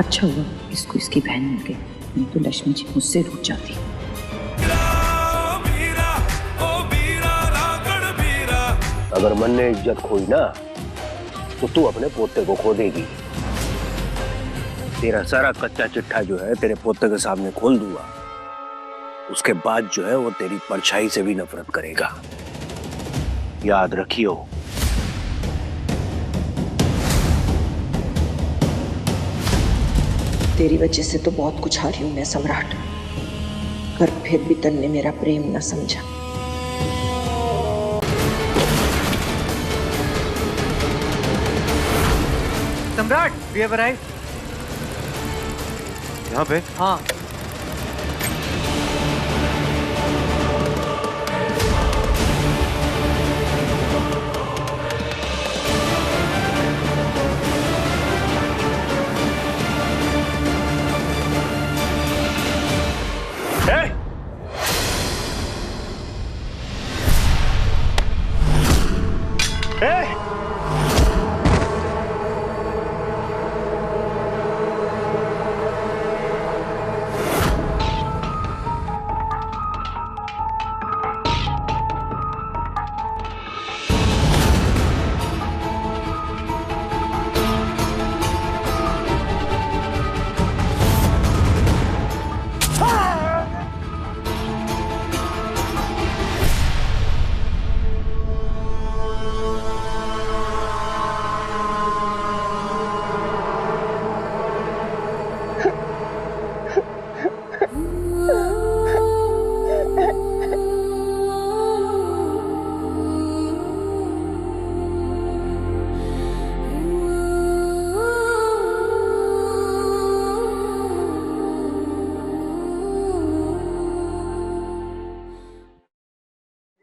अच्छा हुआ इसको इसकी बहन मिल गई, नहीं तो लक्ष्मी जी मुझसे रूठ जाती। अगर मन ने इज्जत खोई ना तो तू अपने पोते को खो देगी। तेरा सारा कच्चा चिट्ठा जो है तेरे पोते के सामने खोल दूंगा, उसके बाद जो है वो तेरी परछाई से भी नफरत करेगा, याद रखियो। तेरी वजह से तो बहुत कुछ हारी हूं मैं सम्राट, पर फिर भी तन ने मेरा प्रेम न समझा। सम्राट, we have arrived. यहाँ पे? हाँ।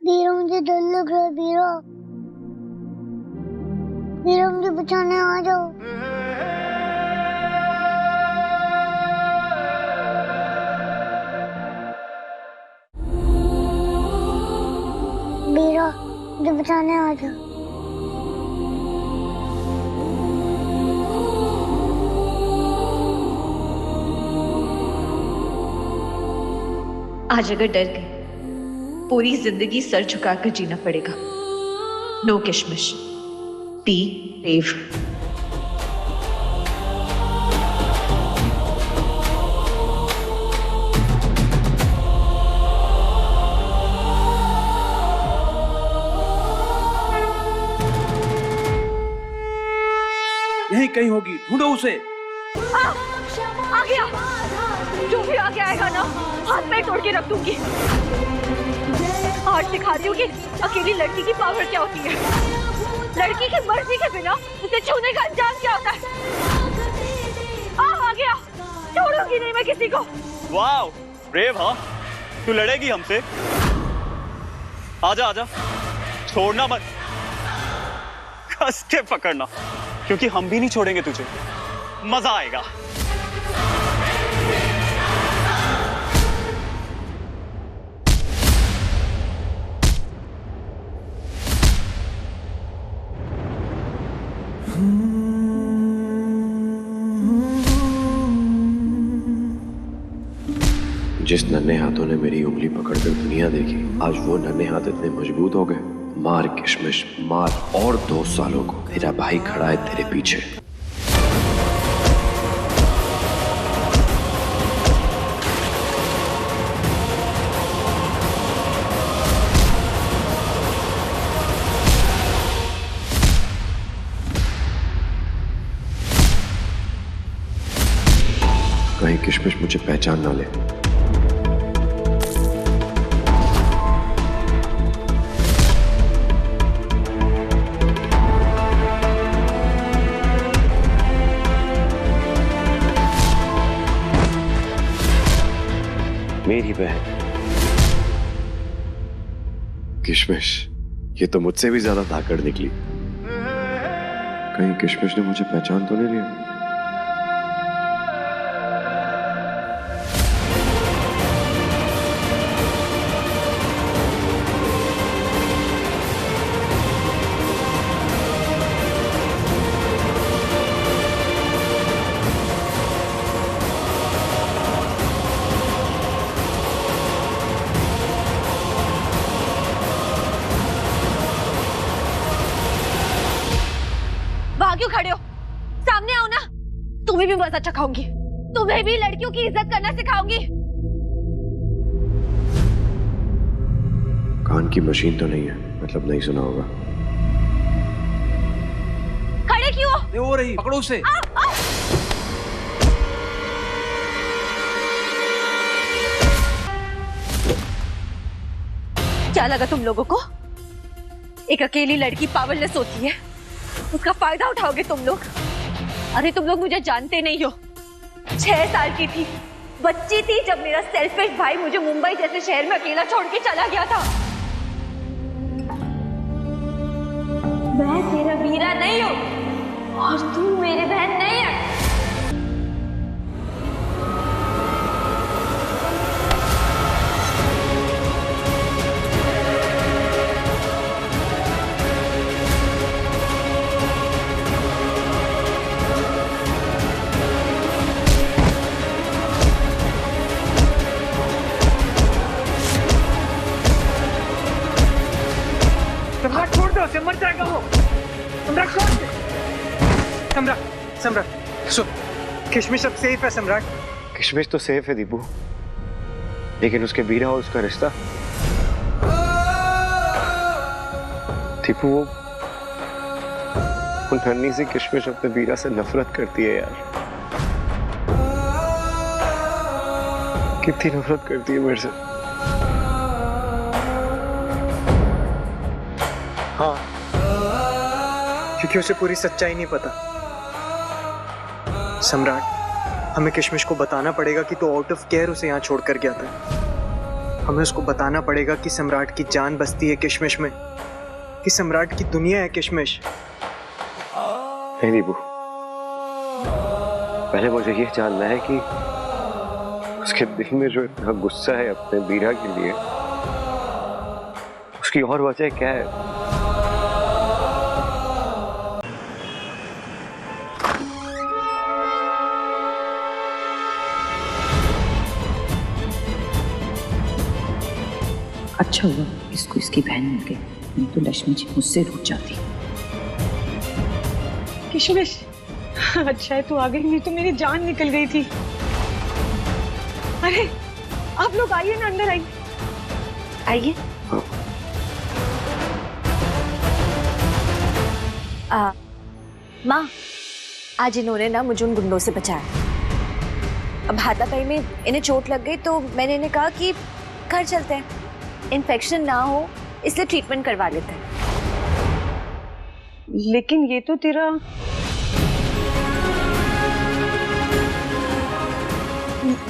बीरो, मुझे डर लग रहा है। बीरो, बीरो मुझे बचाने आ जाओ। बीरो, मुझे बचाने आ जाओ। आज अगर डर गए पूरी जिंदगी सर झुकाकर जीना पड़ेगा। नो किशमिश, बी ब्रेव। यहीं कहीं होगी, ढूंढो उसे। आ गया। जो भी आगे आएगा ना, हाथ पैर तोड़ के रख दूंगी। आज दिखाती हूँ कि अकेली लड़की की पावर क्या होती है। लड़की की मर्जी के बिना उसे छूने का अंजाम क्या होता है। आ गया, छोड़ूंगी नहीं मैं किसी को। वाह, ब्रेव। हाँ, तू लड़ेगी हमसे? आजा आजा, छोड़ना मत, कस के पकड़ना, क्योंकि हम भी नहीं छोड़ेंगे तुझे। मजा आएगा। जिस नन्हे हाथों ने मेरी उंगली पकड़कर दुनिया देखी, आज वो नन्हे हाथ इतने मजबूत हो गए। मार किशमिश मार, और 2 सालों को तेरा भाई खड़ा है तेरे पीछे। कहीं किशमिश मुझे पहचान ना ले। मेरी बहन किशमिश, ये तो मुझसे भी ज्यादा धाकड़ निकली। कहीं किशमिश ने मुझे पहचान तो नहीं लिया? खड़े हो? सामने आओ ना। तुम्हें भी मजा चखाऊंगी, तुम्हें भी लड़कियों की इज्जत करना सिखाऊंगी। कान की मशीन तो नहीं है, मतलब नहीं सुना होगा। खड़े क्यों हो? ये हो रही, पकड़ो उसे। क्या लगा तुम लोगों को? एक अकेली लड़की पावरलेस होती है, उसका फायदा उठाओगे तुम लोग? अरे तुम लोग मुझे जानते नहीं हो। 6 साल की थी, बच्ची थी जब मेरा सेल्फिश भाई मुझे मुंबई जैसे शहर में अकेला छोड़ के चला गया था। मैं तेरा वीरा नहीं हूँ और तू मेरी बहन नहीं है। सम्राट छोड़ दो, उसे मर जाएगा वो। सम्राट छोड़ दे। सम्राट, सम्राट सुन, किशमिश अब सेफ है सम्राट। किशमिश तो सेफ है दीपू, लेकिन उसके वीरा और उसका रिश्ता। दीपू वो नन्ही सी किशमिश अपने वीरा से नफरत करती है यार। कितनी नफरत करती है मेरे से। हाँ, क्योंकि उसे पूरी सच्चाई नहीं पता। सम्राट, हमें किशमिश को बताना पड़ेगा कि तो आउट ऑफ केयर उसे यहाँ छोड़कर गया था। हमें उसको बताना पड़ेगा कि सम्राट की जान बसती है किशमिश में, कि सम्राट की दुनिया है किशमिश। नहीं दीपू, पहले मुझे ये जानना है कि उसके दिल में जो इतना गुस्सा है अपने वीरा के लिए, उसकी और वजह क्या है। अच्छा हुआ इसको इसकी बहन मिल गई, नहीं तो लक्ष्मी जी मुझसे रूठ जाती। किशमिश, अच्छा है तू आ गई, नहीं तो मेरी जान निकल गई थी। अरे आप लोग आइए ना, अंदर आइए। आइए। माँ, आज इन्होंने ना मुझे उन गुंडों से बचाया। अब हाथापाई में इन्हें चोट लग गई तो मैंने इन्हें कहा कि घर चलते हैं, इन्फेक्शन ना हो इसलिए ट्रीटमेंट करवा लेते हैं। लेकिन ये तो तेरा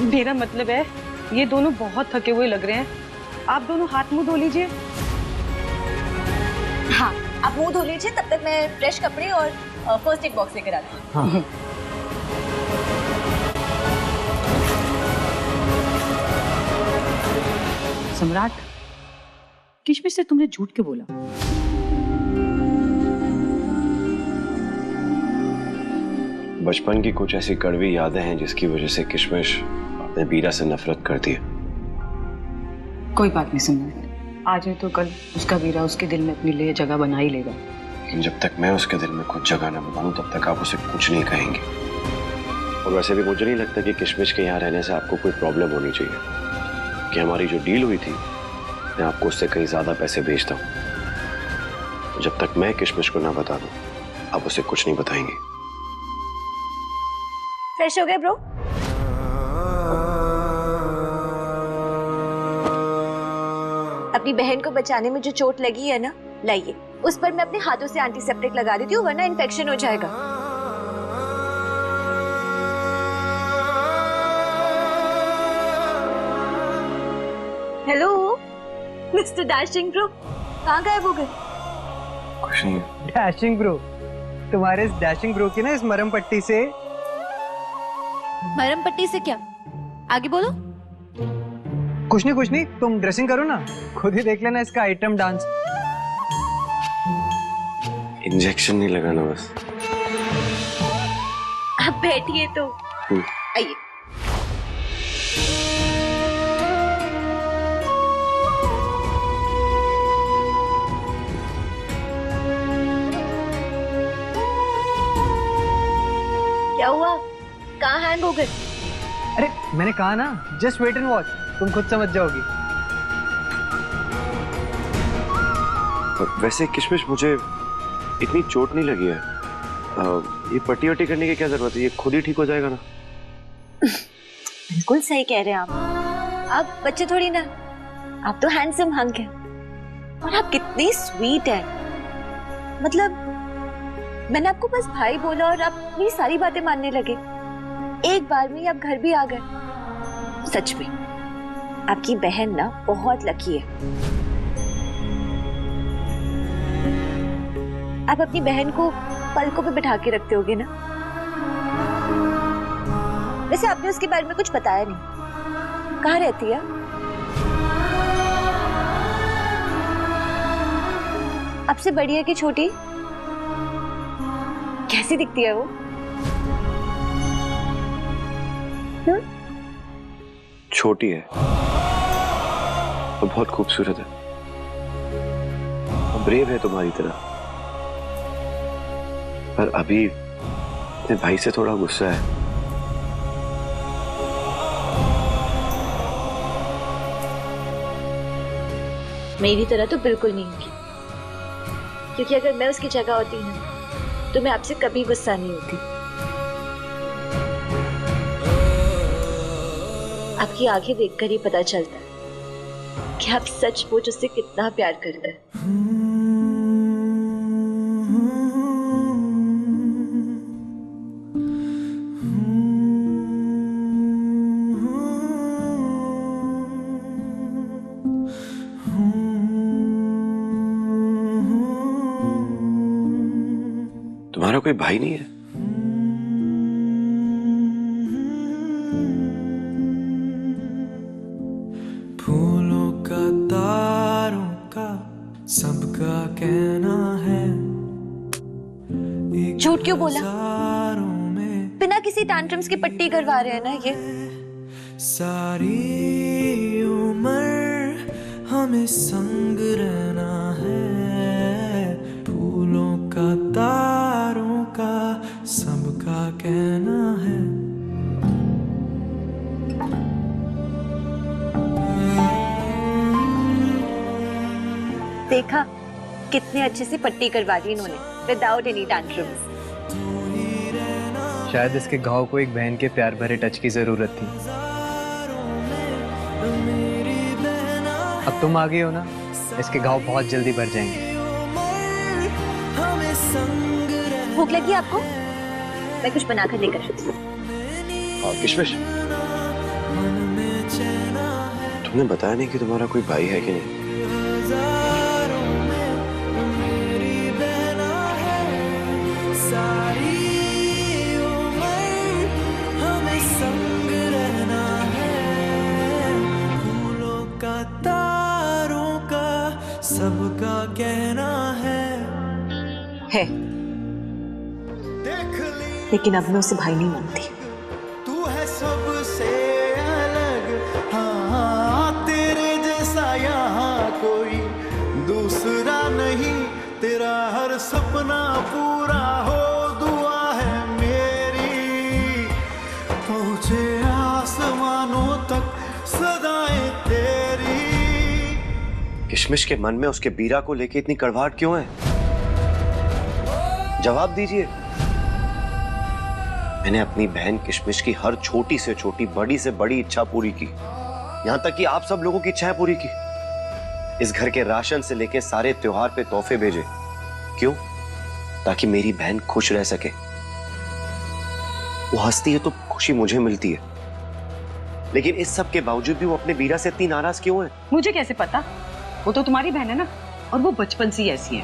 मेरा मतलब है, ये दोनों बहुत थके हुए लग रहे हैं। आप दोनों हाथ मुंह धो लीजिए। हाँ, आप मुंह धो लीजिए, तब तक मैं फ्रेश कपड़े और फर्स्ट एड बॉक्स लेकर आती हूँ। हाँ। सम्राट, किशमिश से तुमने झूठ क्यों बोला? बचपन की कुछ ऐसी कड़वी यादें हैं जिसकी वजह से किशमिश अपने वीरा से नफरत करती है। कोई बात नहीं सम्राट, आज नहीं तो कल उसका वीरा उसके दिल में अपने लिए जगह बना ही लेगा। लेकिन जब तक मैं उसके दिल में खुद जगह न बनाऊं तब तक आप उसे कुछ नहीं कहेंगे। और वैसे भी मुझे नहीं लगता कि किशमिश के यहाँ रहने से आपको कोई प्रॉब्लम होनी चाहिए, कि हमारी जो डील हुई थी मैं आपको उससे कहीं ज्यादा पैसे भेजता हूँ। जब तक मैं किशमिश को ना बता दूं आप उसे कुछ नहीं बताएंगे। फ्रेश हो गए ब्रो? अपनी बहन को बचाने में जो चोट लगी है ना, लाइए, उस पर मैं अपने हाथों से एंटीसेप्टिक लगा देती हूँ, वरना इन्फेक्शन हो जाएगा। हेलो मिस्टर डैशिंग ब्रो, कहाँ गायब हो गए? कुछ नहीं। डैशिंग ब्रो, तुम्हारे इस डैशिंग ब्रो की ना इस मरम पट्टी से। मरम पट्टी से क्या? आगे बोलो। कुछ नहीं, तुम ड्रेसिंग करो ना, खुद ही देख लेना इसका आइटम डांस। इंजेक्शन नहीं लगाना बस। आप बैठिए तो आइए। हैंग हो गए। अरे मैंने कहा ना, जस्ट वेट एंड वॉच, तुम खुद समझ जाओगी। वैसे किशमिश, मुझे इतनी चोट नहीं लगी है। ये पट्टी वट्टी करने की क्या जरूरत है, ये खुद ही ठीक हो जाएगा ना। बिल्कुल सही कह रहे हैं आप बच्चे थोड़ी ना, आप तो हैंडसम हंक हैं। और आप कितनी स्वीट हैं। मतलब मैंने आपको बस भाई बोला और आप मेरी सारी बातें मानने लगे। एक बार में ही आप घर भी आ गए। सच में आपकी बहन ना बहुत लकी है। आप अपनी बहन को पलकों पे बिठा के रखते होगे ना। वैसे आपने उसके बारे में कुछ बताया नहीं, कहाँ रहती है? आपसे बड़ी है कि छोटी? कैसी दिखती है वो? छोटी है और बहुत खूबसूरत है, ब्रेव है तुम्हारी तरह। पर अभी अपने भाई से थोड़ा गुस्सा है। मेरी तरह तो बिल्कुल नहीं होगी, क्योंकि अगर मैं उसकी जगह होती ना तो मैं आपसे कभी गुस्सा नहीं होती। आपकी आंखें देखकर ही पता चलता है कि आप सचमुच उससे कितना प्यार करते हैं। तुम्हारा कोई भाई नहीं है? फूलों का तारों का सबका कहना है। झूठ क्यों बोला? बिना किसी टैंट्रम्स की पट्टी करवा रहे हैं ना ये। सारी उम्र हमें संग रहना है। फूलों का तारों का सबका कहना है। देखा कितने अच्छे से पट्टी करवा दी इन्होंने, विदाउट एनी टैंट्रम्स। शायद इसके घाव को एक बहन के प्यार भरे टच की जरूरत थी। अब तुम आ गई हो ना, इसके घाव बहुत जल्दी भर जाएंगे। भूख लगी आपको? मैं कुछ बनाकर लेकर आती हूँ। किशमिश, तुमने बताया नहीं कि तुम्हारा कोई भाई है कि नहीं? सबका कहना है। लेकिन अब मैं उसे भाई नहीं मानती। तू है सबसे अलग, हाँ तेरे जैसा यहाँ कोई दूसरा नहीं। तेरा हर सपना पूरा हो, दुआ है मेरी। पहुँचे आसमानों तक सदाएं तेरी। किशमिश के मन में उसके बीरा को लेके इतनी कड़वाहट क्यों है? जवाब दीजिए। मैंने अपनी बहन किशमिश की हर छोटी से छोटी, बड़ी से बड़ी इच्छा पूरी की, यहां तक कि आप सब लोगों की इच्छाएं पूरी की। इस घर के राशन से लेके सारे त्योहार पे तोहफे भेजे। क्यों? ताकि मेरी बहन खुश रह सके। वो हंसती है तो खुशी मुझे मिलती है, लेकिन इस सब के बावजूद भी वो अपने बीरा से इतनी नाराज क्यों है? मुझे कैसे पता? वो तो तुम्हारी बहन है ना, और वो बचपन से ही ऐसी है।